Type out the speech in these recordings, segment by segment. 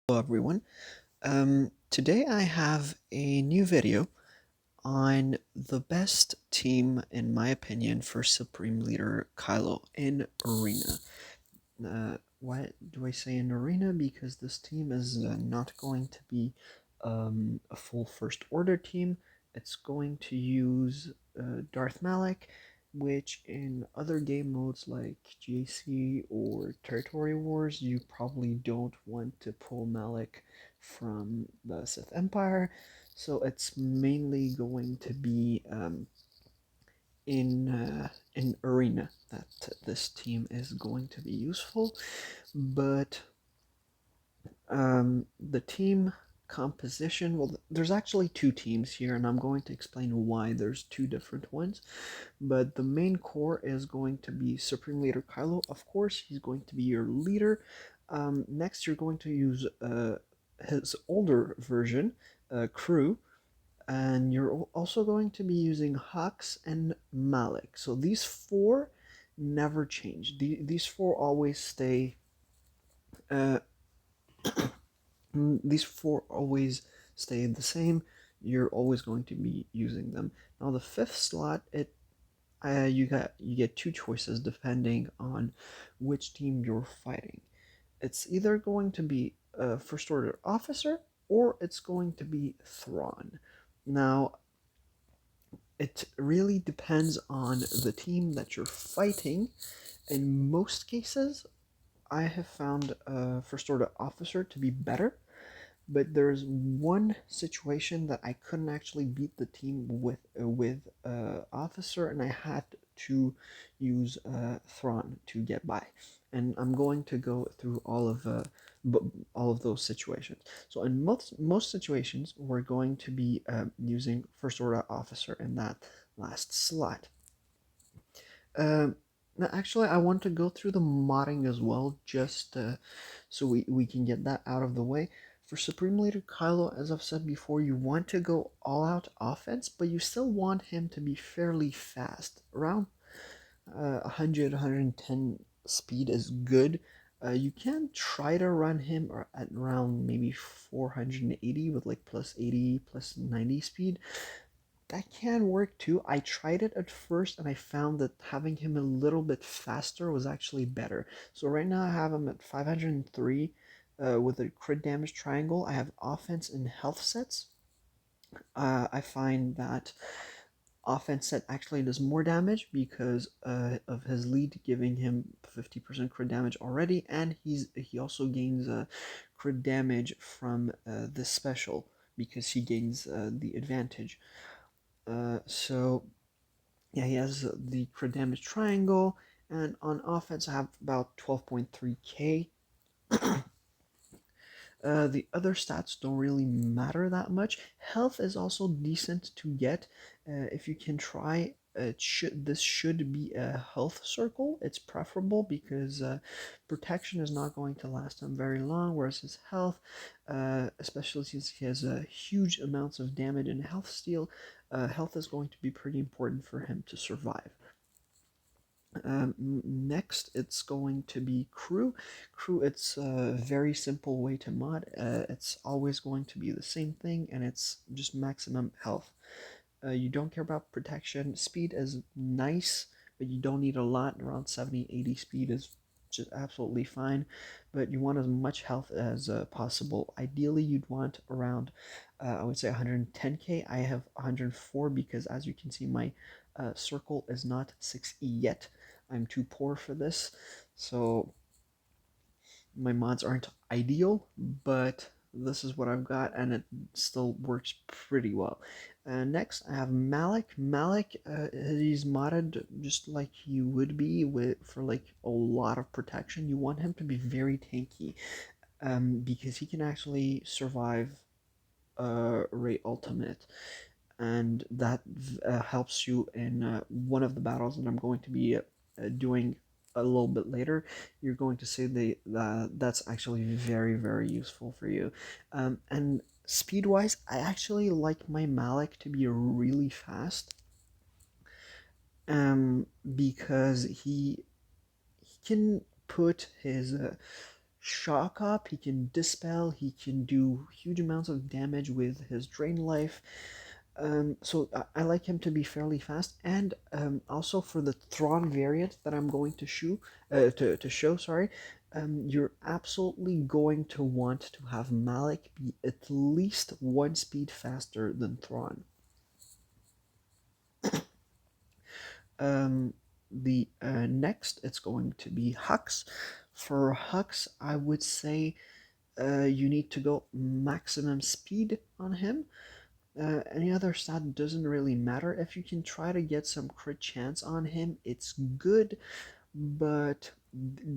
Hello everyone. Today I have a new video on the best team, in my opinion, for Supreme Leader Kylo in Arena. Why do I say in Arena? Because this team is not going to be a full First Order team. It's going to use Darth Malak, which in other game modes like GAC or Territory Wars, you probably don't want to pull Malak from the Sith Empire. So it's mainly going to be in Arena that this team is going to be useful. But the team composition, well, there's actually two teams here, and I'm going to explain why there's two different ones. But the main core is going to be Supreme Leader Kylo. Of course, he's going to be your leader. Next, you're going to use his older version, Crew, and you're also going to be using Hux and Malik. So these four never change. These four always stay. Uh, these four always stay the same. You're always going to be using them. Now the fifth slot, you get two choices depending on which team you're fighting. It's either going to be a First Order officer or it's going to be Thrawn. Now it really depends on the team that you're fighting. In most cases, I have found a First Order officer to be better, but there's one situation that I couldn't actually beat the team with officer, and I had to use Thrawn to get by. And I'm going to go through all of those situations. So in most situations, we're going to be using First Order officer in that last slot. Now, actually, I want to go through the modding as well, just so we can get that out of the way. For Supreme Leader Kylo, as I've said before, you want to go all-out offense, but you still want him to be fairly fast. Around 100, 110 speed is good. You can try to run him at around maybe 480 with like plus 80, plus 90 speed. That can work too. I tried it at first and I found that having him a little bit faster was actually better. So right now I have him at 503 with a crit damage triangle. I have offense and health sets. I find that offense set actually does more damage because of his lead giving him 50% crit damage already, and he also gains crit damage from this special because he gains the advantage. So yeah, he has the crit damage triangle, and on offense I have about 12.3k. The other stats don't really matter that much. Health is also decent to get if you can try. This should be a health circle. It's preferable because protection is not going to last him very long, whereas his health, especially since he has huge amounts of damage and health steal, health is going to be pretty important for him to survive. Next, it's going to be Crew. Crew, it's a very simple way to mod. It's always going to be the same thing, and it's just maximum health. You don't care about protection. Speed is nice, but you don't need a lot. Around 70, 80 speed is just absolutely fine, but you want as much health as possible. Ideally, you'd want around, I would say 110k. I have 104 because, as you can see, my circle is not 6E yet. I'm too poor for this, so my mods aren't ideal, but this is what I've got, and it still works pretty well. Next, I have Malik. Malik, he's modded just like you would be for like a lot of protection. You want him to be very tanky, because he can actually survive Ray Ultimate, and that helps you in one of the battles that I'm going to be doing a little bit later. You're going to see that's actually very, very useful for you. And speed wise, I actually like my Malik to be really fast, because he can put his shock up, he can dispel, he can do huge amounts of damage with his drain life. So I like him to be fairly fast, and also for the Thrawn variant that I'm going to show, sorry, you're absolutely going to want to have Malik be at least one speed faster than Thrawn. Um, the next, it's going to be Hux. For Hux, I would say you need to go maximum speed on him. Any other stat doesn't really matter. If you can try to get some crit chance on him, it's good, but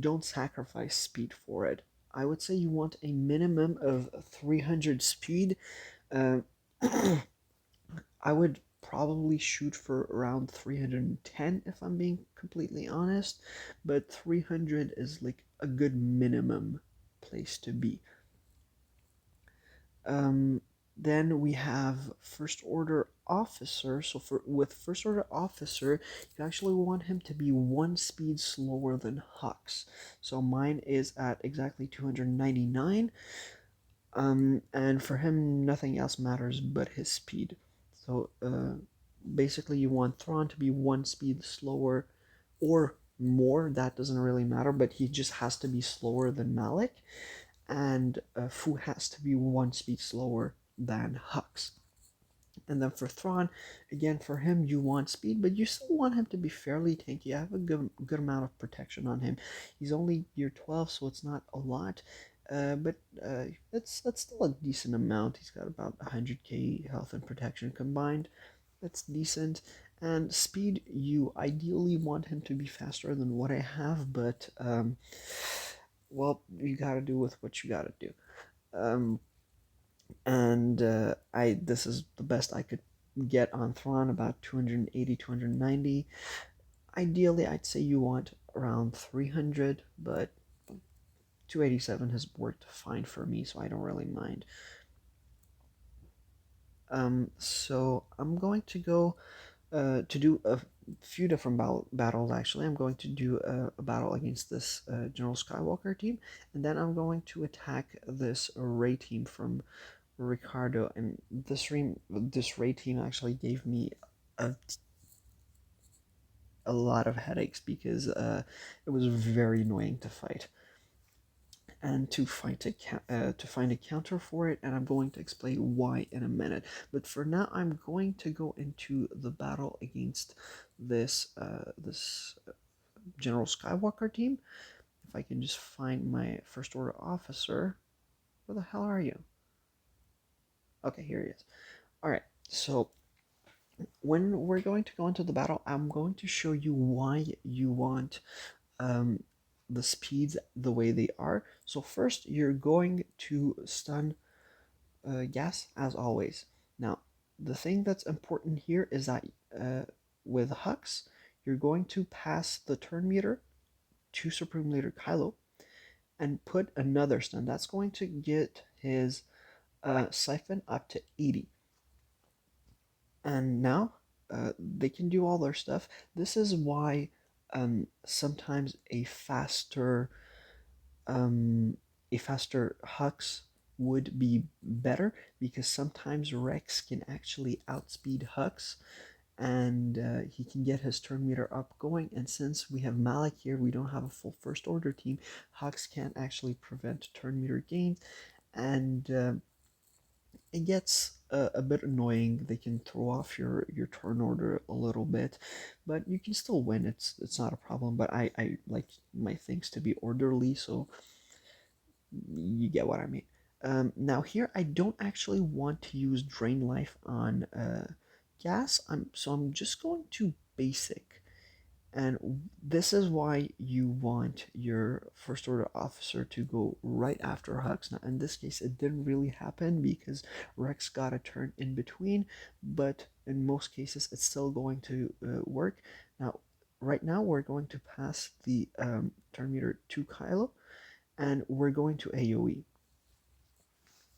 don't sacrifice speed for it. I would say you want a minimum of 300 speed. Uh, I would probably shoot for around 310 if I'm being completely honest, but 300 is like a good minimum place to be. Um, then we have First Order Officer. So with First Order Officer, you actually want him to be one speed slower than Hux. So mine is at exactly 299. And for him, nothing else matters but his speed. So basically, you want Thrawn to be one speed slower or more. That doesn't really matter, but he just has to be slower than Malik, and Fu has to be one speed slower than Hux. And then for Thrawn, again, for him, you want speed, but you still want him to be fairly tanky. You have a good amount of protection on him. He's only year 12, so it's not a lot, but that's still a decent amount. He's got about 100k health and protection combined. That's decent. And speed, you ideally want him to be faster than what I have, but well, you gotta do with what you gotta do. Um, and I this is the best I could get on Thrawn, about 280, 290. Ideally, I'd say you want around 300, but 287 has worked fine for me, so I don't really mind. So I'm going to go to do a few different battles. Actually, I'm going to do a battle against this General Skywalker team, and then I'm going to attack this Rey team from Ricardo. And this Rey team actually gave me a, a lot of headaches because it was very annoying to fight and to find a counter for it, and I'm going to explain why in a minute. But for now, I'm going to go into the battle against this General Skywalker team. If I can just find my First Order officer. Where the hell are you? Okay, here he is. All right, so when we're going to go into the battle, I'm going to show you why you want um, the speeds the way they are. So first, you're going to stun gas as always. Now, the thing that's important here is that with Hux, you're going to pass the turn meter to Supreme Leader Kylo and put another stun. That's going to get his siphon up to 80. And now they can do all their stuff. This is why sometimes a faster Hux would be better, because sometimes Rex can actually outspeed Hux, and he can get his turn meter up going. And since we have Malik here, we don't have a full First Order team. Hux can't actually prevent turn meter gains, and it gets a bit annoying. They can throw off your turn order a little bit, but you can still win. It's not a problem. But I like my things to be orderly, so you get what I mean. Now here, I don't actually want to use drain life on gas. I'm just going to basic. And this is why you want your First Order officer to go right after Hux. Now, in this case, it didn't really happen because Rex got a turn in between, but in most cases, it's still going to work. Now, right now, we're going to pass the turn meter to Kylo, and we're going to AoE.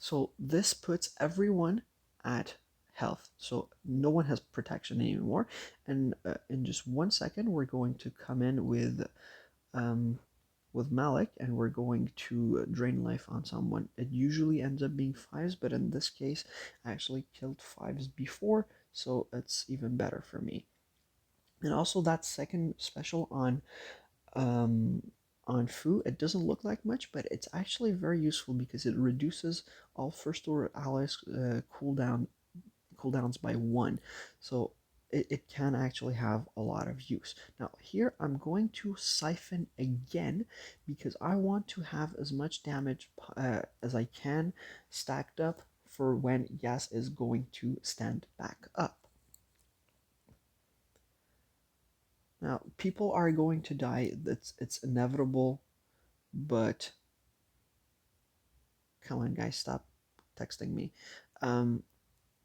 So this puts everyone at health, so no one has protection anymore. And in just 1 second, we're going to come in with with Malik and we're going to drain life on someone, it usually ends up being fives, but in this case, I actually killed fives before, so it's even better for me. And also that second special um, on Fu, it doesn't look like much, but it's actually very useful because it reduces all first order allies cooldowns by one. So it can actually have a lot of use. Now here I'm going to siphon again because I want to have as much damage as I can stacked up for when Yas is going to stand back up. Now people are going to die. It's inevitable, but come on guys, stop texting me. Um,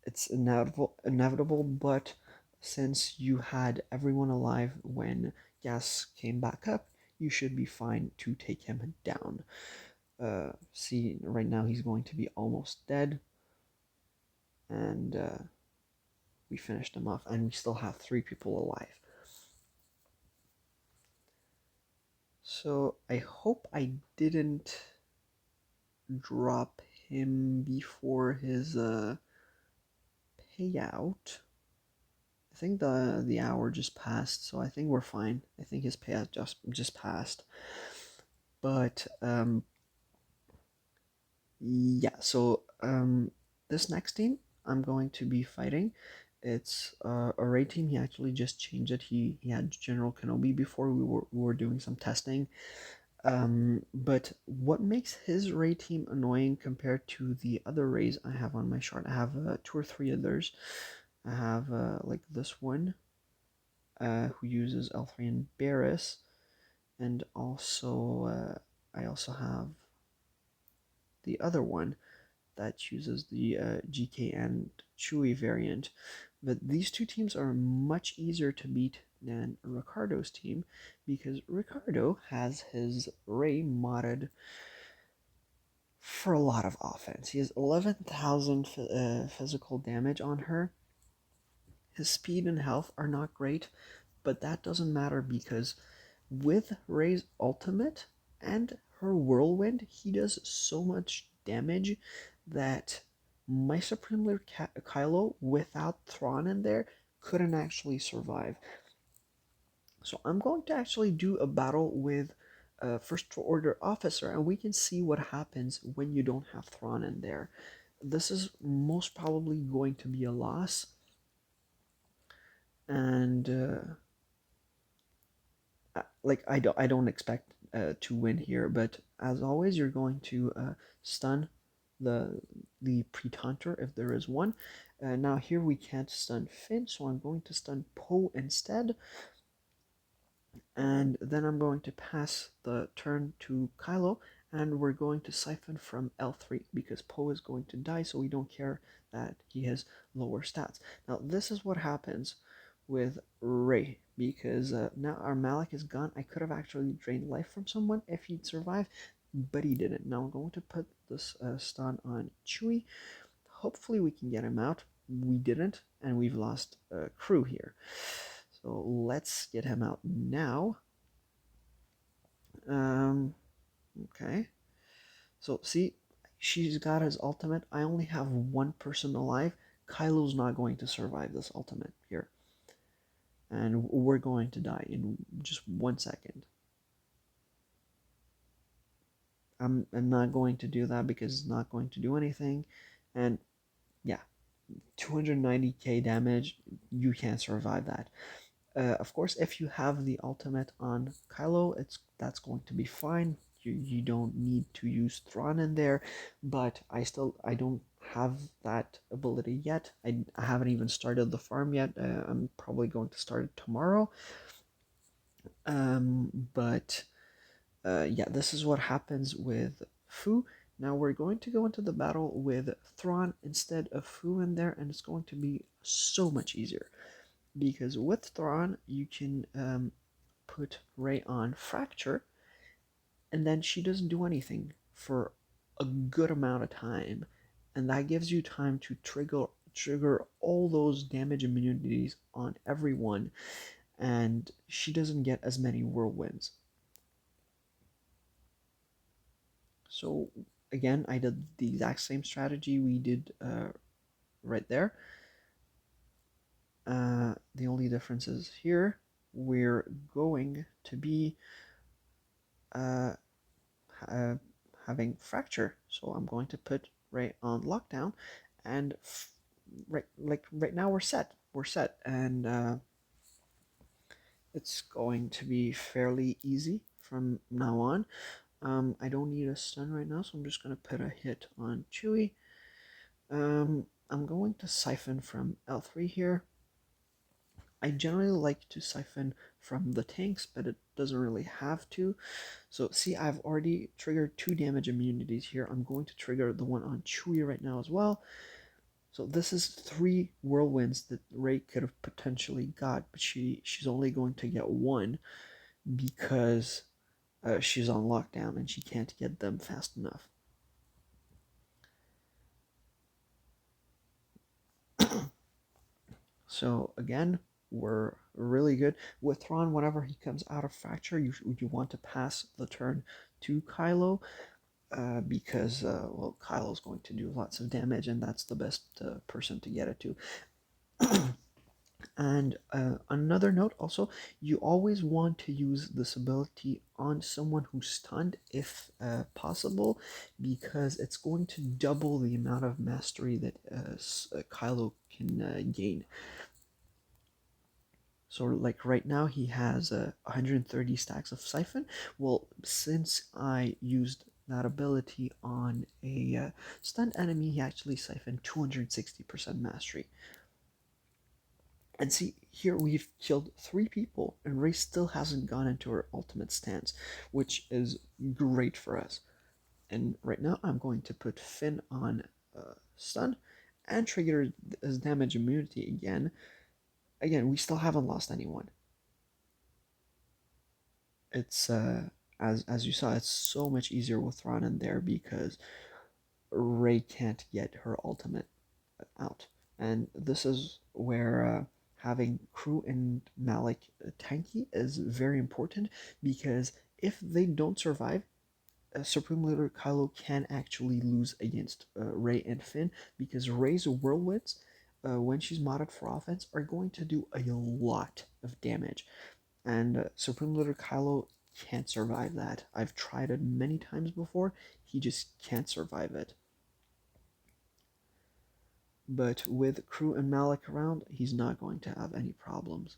it's inevitable, but since you had everyone alive when Gas came back up, you should be fine to take him down. See, right now he's going to be almost dead, and we finished him off, and we still have 3 people alive. So I hope I didn't drop him before his payout. I think the hour just passed, so I think we're fine. I think his payout just passed. But yeah, so this next team I'm going to be fighting. It's a raid team. He actually just changed it. He had General Kenobi before. We were doing some testing. But what makes his raid team annoying compared to the other raids I have on my chart? I have 2 or 3 others. I have like this one, who uses L3 and Barris, and also I also have the other one that uses the GK and Chewy variant. But these 2 teams are much easier to beat than Ricardo's team because Ricardo has his Ray modded for a lot of offense. He has 11,000 physical damage on her. His speed and health are not great, but that doesn't matter because with Ray's ultimate and her whirlwind, he does so much damage that my Supreme Leader Kylo without Thrawn in there couldn't actually survive. So I'm going to actually do a battle with a First Order officer, and we can see what happens when you don't have Thrawn in there. This is most probably going to be a loss, and like I don't expect to win here, but as always, you're going to stun the Pretantor if there is one. Now here we can't stun Finn, so I'm going to stun Poe instead, and then I'm going to pass the turn to Kylo, and we're going to siphon from L3 because Poe is going to die, so we don't care that he has lower stats. Now this is what happens with Ray, because now our Malik is gone. I could have actually drained life from someone if he'd survived, but he didn't. Now I'm going to put this stun on Chewie. Hopefully we can get him out. We didn't, and we've lost crew here. So let's get him out now. Okay. So see, she's got his ultimate. I only have 1 person alive. Kylo's not going to survive this ultimate here. And we're going to die in just 1 second. I'm not going to do that because it's not going to do anything. And yeah, 290k damage, you can't survive that. Of course, if you have the ultimate on Kylo, that's going to be fine. You don't need to use Thrawn in there, but I don't have that ability yet. I haven't even started the farm yet. I'm probably going to start it tomorrow. But yeah, this is what happens with Fu. Now we're going to go into the battle with Thrawn instead of Fu in there, and it's going to be so much easier. Because with Thrawn, you can put Rey on Fracture, and then she doesn't do anything for a good amount of time. And that gives you time to trigger all those damage immunities on everyone, and she doesn't get as many whirlwinds. So again, I did the exact same strategy we did right there. The only difference is here we're going to be uh, uh, having fracture. So I'm going to put Ray on lockdown, and right now we're set. We're set, and it's going to be fairly easy from now on. I don't need a stun right now, so I'm just going to put a hit on Chewy. I'm going to siphon from L3 here. I generally like to siphon from the tanks, but it doesn't really have to. So see, I've already triggered 2 damage immunities here. I'm going to trigger the one on Chewy right now as well. So this is 3 whirlwinds that Ray could have potentially got, but she's only going to get 1 because she's on lockdown and she can't get them fast enough. So again, we're really good with Thrawn. Whenever he comes out of fracture, you want to pass the turn to Kylo, because well, Kylo's going to do lots of damage, and that's the best person to get it to. And another note also, you always want to use this ability on someone who's stunned if possible, because it's going to double the amount of mastery that Kylo can gain. So like right now he has 130 stacks of Siphon. Well, since I used that ability on a stunned enemy, he actually siphoned 260% mastery. And see, here we've killed 3 people, and Ray still hasn't gone into her ultimate stance, which is great for us. And right now I'm going to put Finn on stun and trigger his damage immunity again. Again, we still haven't lost anyone. It's as you saw, it's so much easier with Thrawn in there because Rey can't get her ultimate out, and this is where having Crew and Malik tanky is very important, because if they don't survive, Supreme Leader Kylo can actually lose against Rey and Finn, because Rey's whirlwinds, when she's modded for offense, are going to do a lot of damage. And Supreme Leader Kylo can't survive that. I've tried it many times before. He just can't survive it. But with Crew and Malik around, he's not going to have any problems.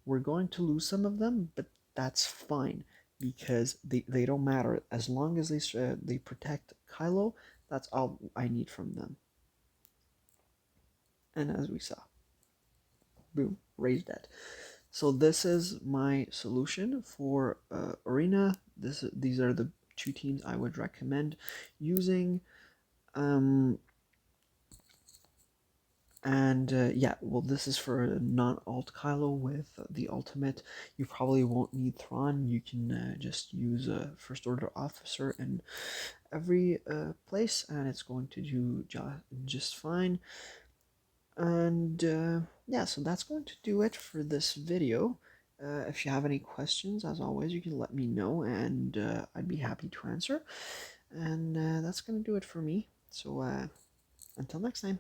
We're going to lose some of them, but that's fine, because they don't matter. As long as they protect Kylo, that's all I need from them. And as we saw, boom, raised that. So this is my solution for Arena. These are the 2 teams I would recommend using. And yeah, well, this is for non-alt Kylo with the ultimate. You probably won't need Thrawn. You can just use a First Order officer in every place, and it's going to do just fine. And yeah, so that's going to do it for this video. If you have any questions, as always, you can let me know, and I'd be happy to answer. And that's going to do it for me. So until next time.